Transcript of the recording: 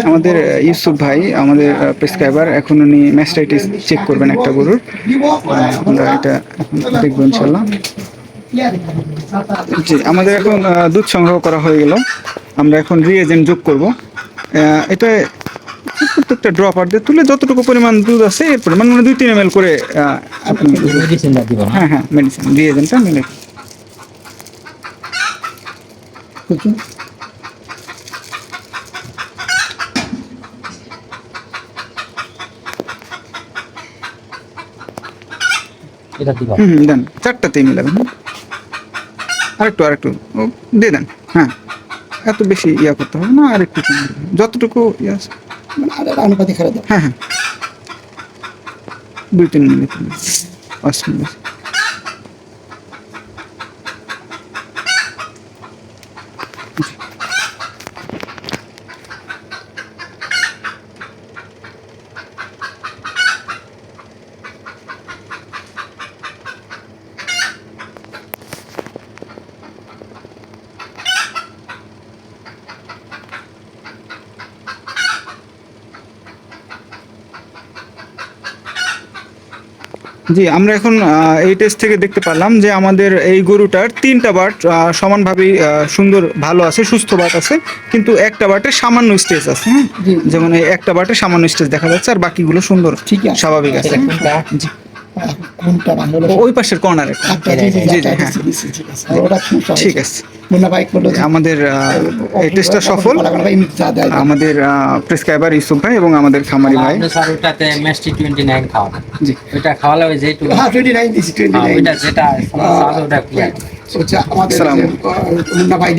আমাদের ইউসুফ ভাই আমাদের প্রেসক্রাইবার, এখন উনি ম্যাস্টাইটিস চেক করবেন একটা গরুর। আমরা এটা দেখবো ইনশাল্লাহ। জি, আমাদের এখন দুধ সংগ্রহ করা হয়ে গেল। আমরা এখন রিএজেন্ট যোগ করব। এটা প্রত্যেকটা ড্রপার দিয়ে তুলে যতটুকু পরিমাণ দুধ আছে এর পরিমাণ মানে 2-3 ml করে আপনি মেডিসিনটা দিবেন। হ্যাঁ হ্যাঁ, মেডিসিন রিএজেন্টটা মিলে এটা দিবেন। দেন, 4টাতেই মিলাবেন। আরেকটু দিয়ে দেন। হ্যাঁ, এত বেশি ইয়া করতে হবে না, আরেকটু যতটুকু ইয়া আছে আনুপাতিক হারে দাও। হ্যাঁ হ্যাঁ, 2-3 মিনিট অসুবিধা। জি, আমরা এখন এই টেস্ট থেকে দেখতে পারলাম যে আমাদের এই গরুটার 3টা বাট সমানভাবেই সুন্দর ভালো আছে, সুস্থ বাট আছে, কিন্তু একটা বাটে সামান্য স্টেজ আছে। হ্যাঁ, যেমন এই একটা বাটে সামান্য স্টেজ দেখা যাচ্ছে, আর বাকিগুলো সুন্দর ঠিক আছে, স্বাভাবিক আছে। জি, কোনটা ভালো ওই পাশের কর্নারে। জি জি, হ্যাঁ ঠিক আছে। আমাদের এই টেস্টটা সফল। আমাদের প্রেসক্রাইবার ইউসুফ ভাই এবং আমাদের খামারি ভাই। স্যার ওটাতে মেস্টি 29 খাওয়ানো। জি, ওটা খাওয়ালে ওই যেটুকু 29 দিছি, 29 ওটা যেটা ওটা ক্লিয়ার। আমাদের মুন্না ভাই